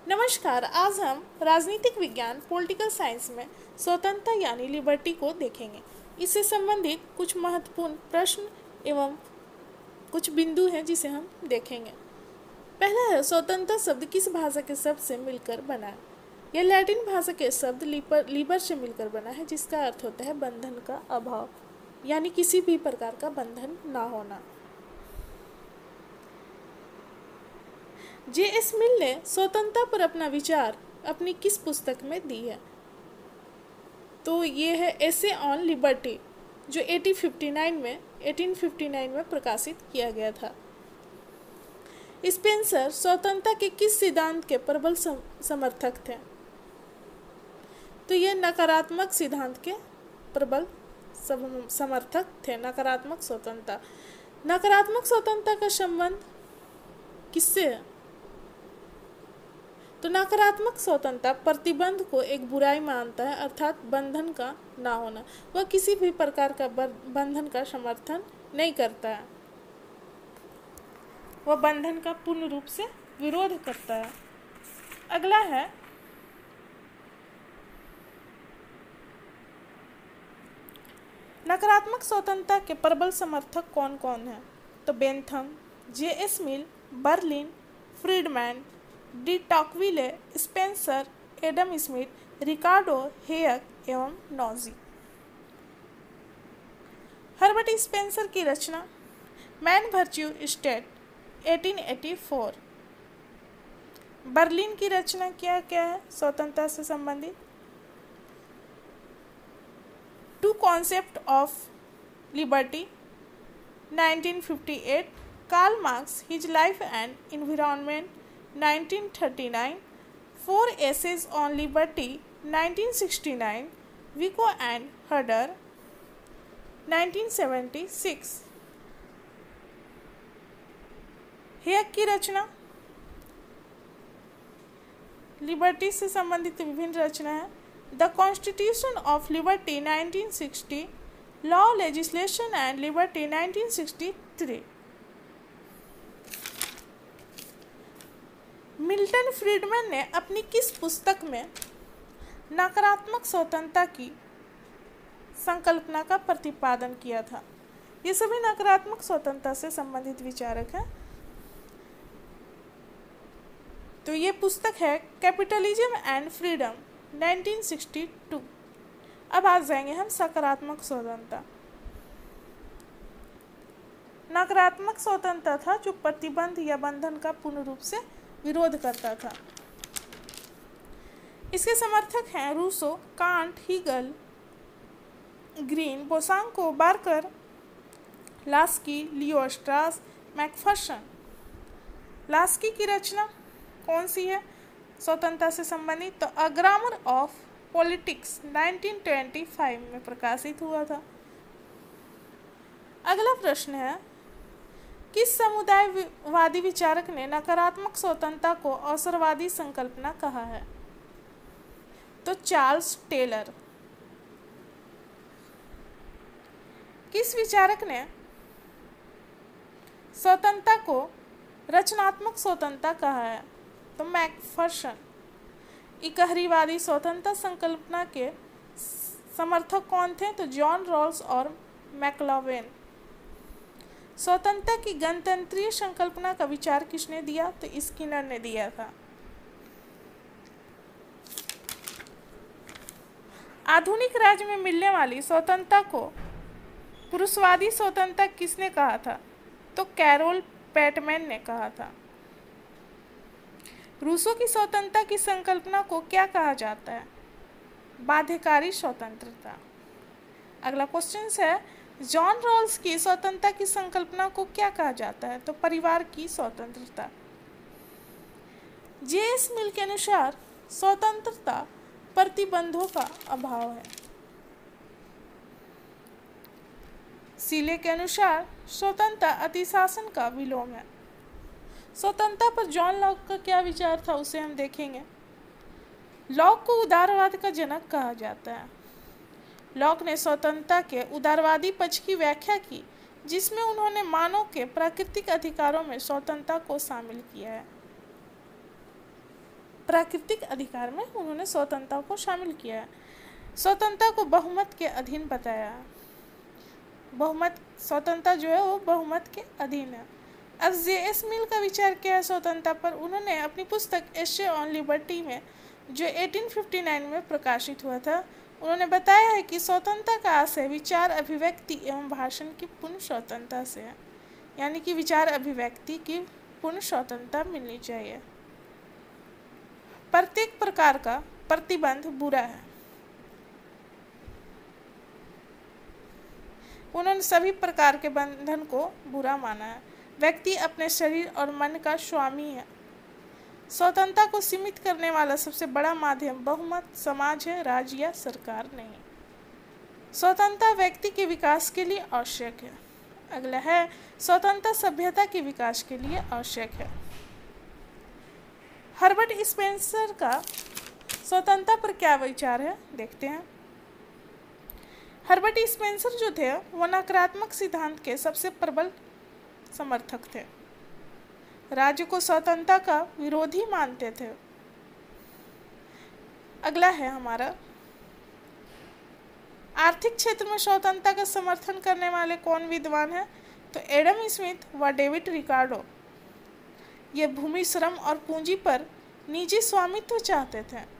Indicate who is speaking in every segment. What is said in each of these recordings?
Speaker 1: नमस्कार। आज हम राजनीतिक विज्ञान पॉलिटिकल साइंस में स्वतंत्रता यानी लिबर्टी को देखेंगे। इससे संबंधित कुछ महत्वपूर्ण प्रश्न एवं कुछ बिंदु हैं जिसे हम देखेंगे। पहला है, स्वतंत्रता शब्द किस भाषा के शब्द से मिलकर बना है? यह लैटिन भाषा के शब्द लिबर से मिलकर बना है, जिसका अर्थ होता है बंधन का अभाव, यानी किसी भी प्रकार का बंधन ना होना। J.S. मिल ने स्वतंत्रता पर अपना विचार अपनी किस पुस्तक में दी है? तो ये है एसे ऑन लिबर्टी, जो 1859 में प्रकाशित किया गया था। स्पेंसर स्वतंत्रता के किस सिद्धांत के प्रबल समर्थक थे? तो ये नकारात्मक सिद्धांत के प्रबल समर्थक थे। नकारात्मक स्वतंत्रता का संबंध किससे है? तो नकारात्मक स्वतंत्रता प्रतिबंध को एक बुराई मानता है, अर्थात बंधन का ना होना। वह किसी भी प्रकार का बंधन का समर्थन नहीं करता है, वह बंधन का पूर्ण रूप से विरोध करता है। अगला है, नकारात्मक स्वतंत्रता के प्रबल समर्थक कौन कौन है? तो Bentham, J.S. Mill, Berlin, Friedman, de Tocqueville, Spencer, Adam Smith, Ricardo, Hayek एवं नॉजी। हर्बर्ट स्पेंसर की रचना मैन वर्च्यू स्टेट 1884। बर्लिन की रचना क्या है स्वतंत्रता से संबंधित? Two concept of liberty 1958, Karl Marx, his life and environment 1939, four essays on liberty 1969, Vico and Herder 1976। Hayek की रचना लिबर्टी से संबंधित विभिन्न रचना है। The constitution of liberty 1960, law, legislation and liberty 1963। Milton Friedman ने अपनी किस पुस्तक में नकारात्मक स्वतंत्रता की संकल्पना का प्रतिपादन किया था? ये सभी नकारात्मक स्वतंत्रता से संबंधित विचारक हैं। तो ये पुस्तक है कैपिटलिज्म एंड फ्रीडम 1962। अब आ जाएंगे हम सकारात्मक स्वतंत्रता। नकारात्मक स्वतंत्रता था जो प्रतिबंध या बंधन का पूर्ण रूप से विरोध करता था। इसके समर्थक हैं Rousseau, Kant, Hegel, Green, Bosanquet, Barker, Laski, Leo Strauss, Macpherson. Laski की रचना कौन सी है स्वतंत्रता से संबंधित? तो अ ग्रामर ऑफ पॉलिटिक्स 1925 में प्रकाशित हुआ था। अगला प्रश्न है, किस समुदायवादी विचारक ने नकारात्मक स्वतंत्रता को अवसरवादी संकल्पना कहा है? तो चार्ल्स टेलर। किस विचारक ने स्वतंत्रता को रचनात्मक स्वतंत्रता कहा है? तो मैकफर्सन। इकहरीवादी स्वतंत्रता संकल्पना के समर्थक कौन थे? तो जॉन रॉल्स और मैक्लॉवेन। स्वतंत्रता की गणतंत्रीय संकल्पना का विचार किसने दिया? तो स्किनर ने दिया था। आधुनिक राज्य में मिलने वाली स्वतंत्रता को पुरुषवादी स्वतंत्रता किसने कहा था? तो कैरोल पैटमैन ने कहा था। रूसों की स्वतंत्रता की संकल्पना को क्या कहा जाता है? बाध्यकारी स्वतंत्रता। अगला क्वेश्चन है, जॉन रॉल्स की स्वतंत्रता की संकल्पना को क्या कहा जाता है? तो परिवार की स्वतंत्रता। J.S. मिल के अनुसार स्वतंत्रता प्रतिबंधों का अभाव है। सीले के अनुसार स्वतंत्रता अतिशासन का विलोम है। स्वतंत्रता पर जॉन लॉक का क्या विचार था उसे हम देखेंगे। लॉक को उदारवाद का जनक कहा जाता है। लॉक ने स्वतंत्रता के उदारवादी पक्ष की व्याख्या की, जिसमें उन्होंने मानव के प्राकृतिक अधिकारों में स्वतंत्रता को शामिल किया है। प्राकृतिक अधिकार में उन्होंने स्वतंत्रता को शामिल किया है। स्वतंत्रता को बहुमत के अधीन बताया। बहुमत, स्वतंत्रता जो है वो बहुमत के अधीन है। अब J.S. मिल का विचार क्या है स्वतंत्रता पर? उन्होंने अपनी पुस्तक एस्से ऑन लिबर्टी में, जो 1859 में प्रकाशित हुआ था, उन्होंने बताया है कि स्वतंत्रता का आशय विचार अभिव्यक्ति एवं भाषण की पूर्ण स्वतंत्रता से है। यानी कि विचार अभिव्यक्ति की पूर्ण स्वतंत्रता मिलनी चाहिए। प्रत्येक प्रकार का प्रतिबंध बुरा है। उन्होंने सभी प्रकार के बंधन को बुरा माना है। व्यक्ति अपने शरीर और मन का स्वामी है। स्वतंत्रता को सीमित करने वाला सबसे बड़ा माध्यम बहुमत, समाज है, राज्य या सरकार नहीं। स्वतंत्रता व्यक्ति के विकास के लिए आवश्यक है। अगला है स्वतंत्रता सभ्यता के विकास के लिए आवश्यक है। हर्बर्ट स्पेंसर का स्वतंत्रता पर क्या विचार है, देखते हैं। हर्बर्ट स्पेंसर जो थे वो नकारात्मक सिद्धांत के सबसे प्रबल समर्थक थे। राज्य को स्वतंत्रता का विरोधी मानते थे। अगला है हमारा, आर्थिक क्षेत्र में स्वतंत्रता का समर्थन करने वाले कौन विद्वान हैं? तो एडम स्मिथ व डेविड रिकार्डो। ये भूमि, श्रम और पूंजी पर निजी स्वामित्व चाहते थे।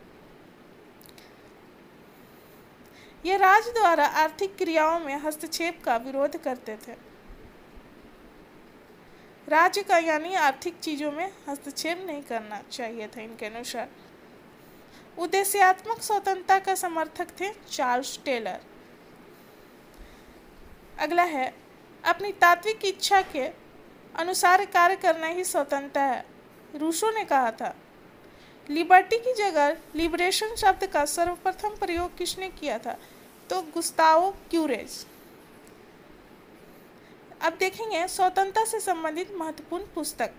Speaker 1: ये राज्य द्वारा आर्थिक क्रियाओं में हस्तक्षेप का विरोध करते थे। राज्य का यानी आर्थिक चीजों में हस्तक्षेप नहीं करना चाहिए था इनके अनुसार। उद्देश्यात्मक स्वतंत्रता का समर्थक थे चार्ल्स टेलर। अगला है, अपनी तात्विक इच्छा के अनुसार कार्य करना ही स्वतंत्रता है, रूसो ने कहा था। लिबर्टी की जगह लिबरेशन शब्द का सर्वप्रथम प्रयोग किसने किया था? तो गुस्तावो क्यूरेज। अब देखेंगे स्वतंत्रता से संबंधित महत्वपूर्ण पुस्तक।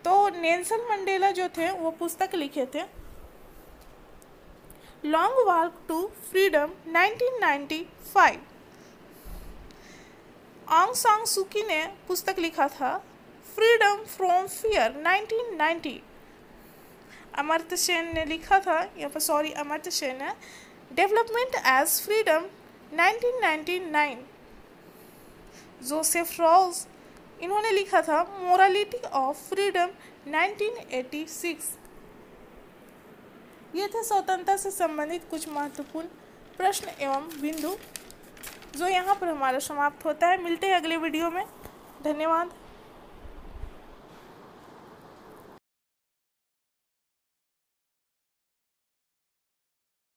Speaker 1: तो नेल्सन मंडेला जो थे वो पुस्तक लिखे थे लॉन्ग वॉक टू फ्रीडम 1995। आंग सांग सूकी ने पुस्तक लिखा था freedom from fear 1990। Amartya Sen ने लिखा था, यहाँ पर अमर्त्य सेन है, development as freedom 1999। Joseph Rawls, इन्होंने लिखा था मोरालिटी ऑफ फ्रीडम 1986। ये थे स्वतंत्रता से संबंधित कुछ महत्वपूर्ण प्रश्न एवं बिंदु, जो यहाँ पर हमारा समाप्त होता है। मिलते हैं अगले वीडियो में। धन्यवाद।